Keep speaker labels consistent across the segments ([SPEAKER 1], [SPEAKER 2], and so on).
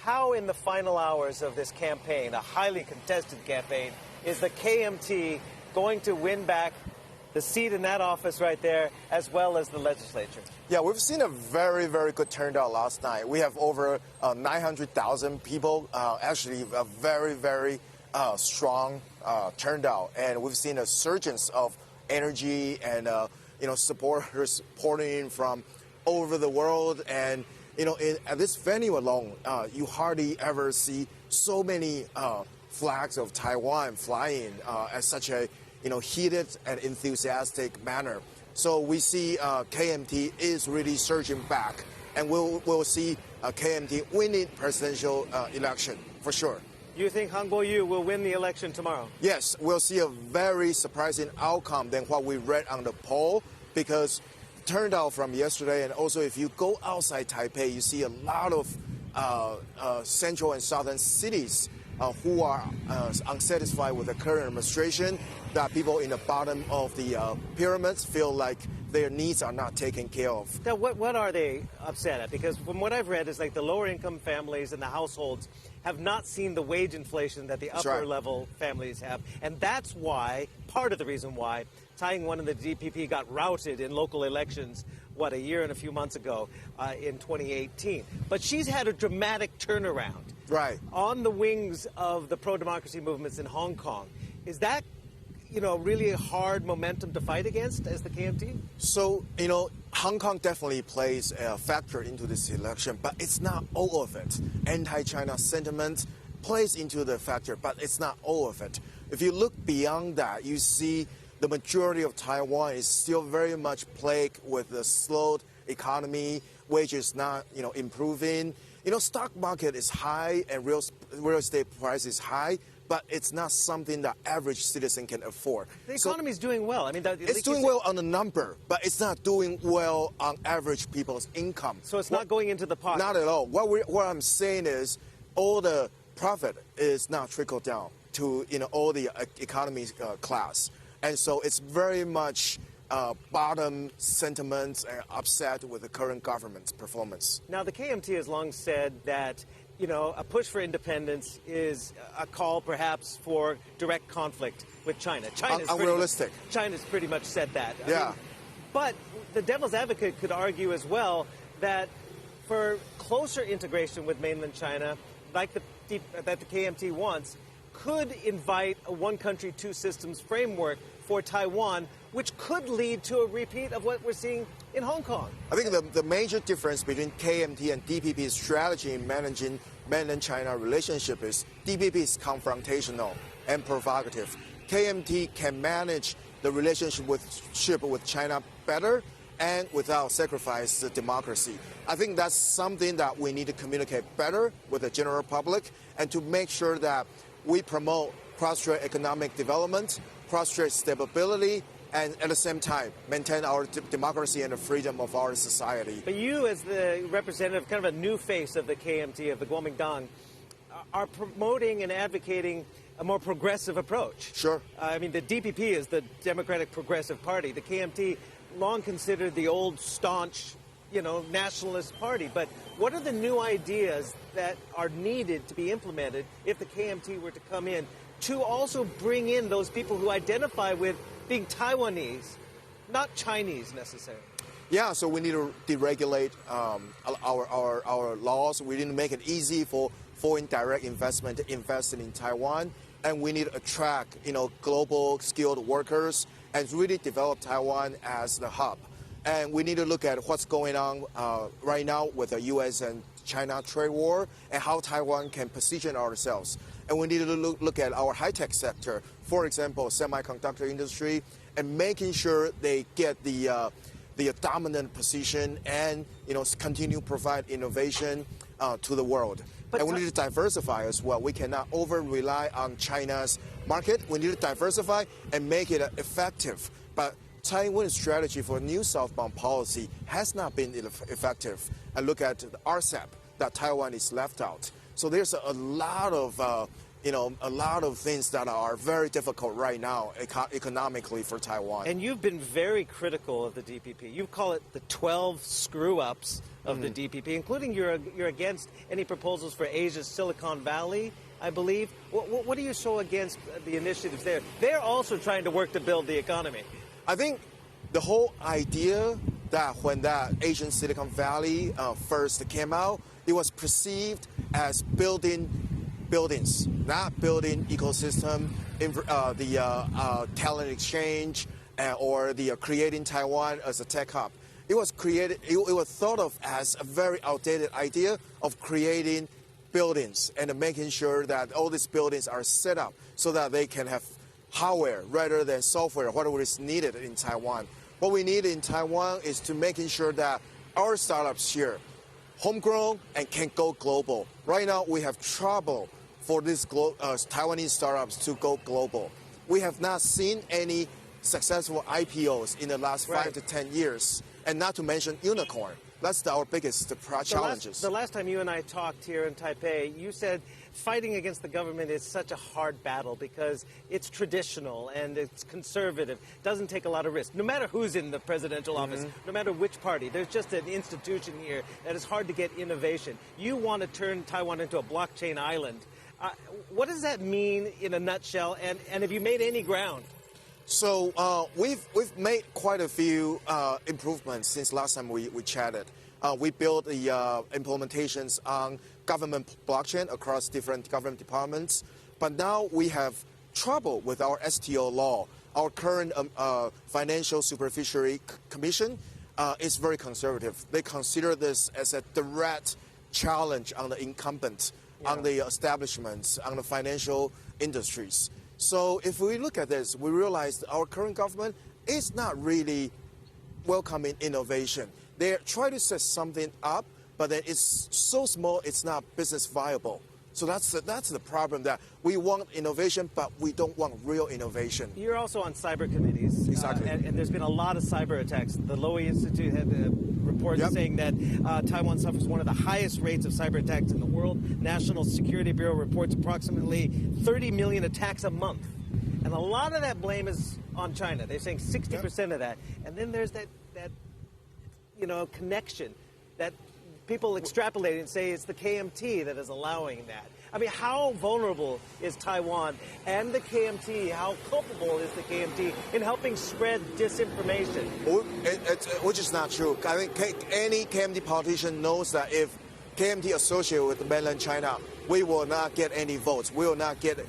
[SPEAKER 1] how in the final hours of this campaign, a highly contested campaign, is the KMT going to win back the seat in that office right there, as well as the legislature?
[SPEAKER 2] Yeah, we've seen a very, very good turnout last night. We have over 900,000 people, actually a very, very strong turnout. And we've seen a surgence of energy and, supporters pouring in from all over the world. And, at this venue alone, you hardly ever see so many flags of Taiwan flying at such a heated and enthusiastic manner. So we see KMT is really surging back, and we'll see KMT winning presidential election for sure.
[SPEAKER 1] You think Han Kuo-yu will win the election tomorrow?
[SPEAKER 2] Yes, we'll see a very surprising outcome than what we read on the poll, because turnout from yesterday, and also if you go outside Taipei, you see a lot of central and southern cities who are unsatisfied with the current administration, that people in the bottom of the pyramids feel like their needs are not taken care of.
[SPEAKER 1] Now, what are they upset at? Because from what I've read is like the lower income families and the households have not seen the wage inflation that the upper level families have. And that's why, part of the reason why, Tsai Ing-wen and the DPP got routed in local elections, a year and a few months ago in 2018. But she's had a dramatic turnaround.
[SPEAKER 2] Right.
[SPEAKER 1] On the wings of the pro-democracy movements in Hong Kong. Is that, really a hard momentum to fight against as the KMT?
[SPEAKER 2] So, Hong Kong definitely plays a factor into this election, but it's not all of it. Anti-China sentiment plays into the factor, but it's not all of it. If you look beyond that, you see the majority of Taiwan is still very much plagued with the slowed economy, wages not, improving. Stock market is high and real estate price is high, but it's not something that average citizen can afford.
[SPEAKER 1] The economy is doing well. I mean,
[SPEAKER 2] it's doing well on the number, but it's not doing well on average people's income.
[SPEAKER 1] So it's not going into the pocket?
[SPEAKER 2] Not at all. What I'm saying is all the profit is not trickled down to all the economy class. And so it's very much bottom sentiments and upset with the current government's performance.
[SPEAKER 1] Now, the KMT has long said that, a push for independence is a call perhaps for direct conflict with China.
[SPEAKER 2] Unrealistic.
[SPEAKER 1] China's pretty much said that.
[SPEAKER 2] Yeah.
[SPEAKER 1] But the devil's advocate could argue as well that for closer integration with mainland China, like that the KMT wants, could invite a one country, two systems framework for Taiwan, which could lead to a repeat of what we're seeing in Hong Kong.
[SPEAKER 2] I think the major difference between KMT and DPP's strategy in managing mainland China relationship is DPP is confrontational and provocative. KMT can manage the relationship with China better and without sacrifice the democracy. I think that's something that we need to communicate better with the general public, and to make sure that we promote cross-strait economic development, cross-strait stability, and at the same time maintain our democracy and the freedom of our society.
[SPEAKER 1] But you, as the representative, kind of a new face of the KMT, of the Kuomintang, are promoting and advocating a more progressive approach.
[SPEAKER 2] Sure.
[SPEAKER 1] I mean, the DPP is the Democratic Progressive Party. The KMT, long considered the old staunch, nationalist party. But what are the new ideas that are needed to be implemented if the KMT were to come in to also bring in those people who identify with being Taiwanese, not Chinese necessarily?
[SPEAKER 2] Yeah, so we need to deregulate our laws. We need to make it easy for foreign direct investment to invest in Taiwan. And we need to attract, global skilled workers and really develop Taiwan as the hub. And we need to look at what's going on right now with the U.S. and China trade war and how Taiwan can position ourselves. And we need to look at our high-tech sector, for example, semiconductor industry, and making sure they get the dominant position and, continue to provide innovation to the world. And we need to diversify as well. We cannot over-rely on China's market. We need to diversify and make it effective. But Taiwan's strategy for new southbound policy has not been effective. And look at the RCEP, that Taiwan is left out. So there's a lot of, a lot of things that are very difficult right now economically for Taiwan.
[SPEAKER 1] And you've been very critical of the DPP. You call it the 12 screw-ups of the DPP, including you're against any proposals for Asia's Silicon Valley, I believe. What are you so against the initiatives there? They're also trying to work to build the economy.
[SPEAKER 2] I think the whole idea that when that Asian Silicon Valley first came out, it was perceived as building buildings, not building ecosystem, the talent exchange, or the creating Taiwan as a tech hub. It was created. It was thought of as a very outdated idea of creating buildings and making sure that all these buildings are set up so that they can have hardware rather than software, whatever is needed in Taiwan. What we need in Taiwan is to making sure that our startups here, homegrown and can go global. Right now, we have trouble for these Taiwanese startups to go global. We have not seen any successful IPOs in the last 5 to 10 years, and not to mention unicorn. That's our biggest challenges.
[SPEAKER 1] The last time you and I talked here in Taipei, you said fighting against the government is such a hard battle because it's traditional and it's conservative, doesn't take a lot of risk. No matter who's in the presidential office, no matter which party, there's just an institution here that is hard to get innovation. You want to turn Taiwan into a blockchain island. What does that mean in a nutshell, and have you made any ground?
[SPEAKER 2] So we've made quite a few improvements since last time we chatted. We built the implementations on government blockchain across different government departments, but now we have trouble with our STO law. Our current Financial Supervisory Commission is very conservative. They consider this as a direct challenge on the incumbent, on the establishments, on the financial industries. So if we look at this, we realize that our current government is not really welcoming innovation. They try to set something up, but then it's so small, it's not business viable. So that's the problem, that we want innovation, but we don't want real innovation.
[SPEAKER 1] You're also on cyber committees.
[SPEAKER 2] Exactly.
[SPEAKER 1] And there's been a lot of cyber attacks. The Lowy Institute had a report saying that Taiwan suffers one of the highest rates of cyber attacks in the world. National Security Bureau reports approximately 30 million attacks a month. And a lot of that blame is on China. They're saying 60% of that. And then there's that connection that people extrapolate and say it's the KMT that is allowing that. I mean, how vulnerable is Taiwan and the KMT? How culpable is the KMT in helping spread disinformation?
[SPEAKER 2] Which is not true. I think any KMT politician knows that if KMT associated with mainland China, we will not get any votes. We will not get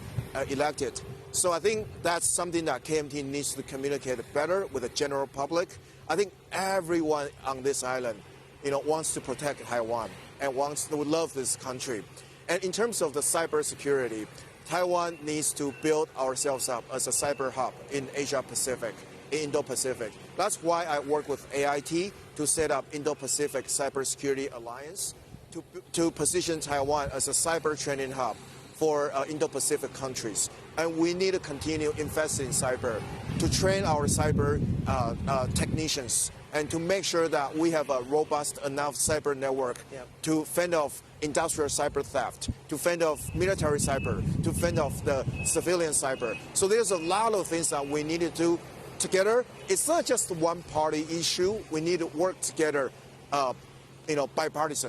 [SPEAKER 2] elected. So I think that's something that KMT needs to communicate better with the general public. I think everyone on this island wants to protect Taiwan and would love this country. And in terms of the cybersecurity, Taiwan needs to build ourselves up as a cyber hub in Asia-Pacific, in Indo-Pacific. That's why I work with AIT to set up Indo-Pacific Cybersecurity Alliance to position Taiwan as a cyber training hub for Indo-Pacific countries. And we need to continue investing in cyber to train our cyber technicians and to make sure that we have a robust enough cyber network to fend off industrial cyber theft, to fend off military cyber, to fend off the civilian cyber. So there's a lot of things that we need to do together. It's not just one party issue. We need to work together, bipartisan.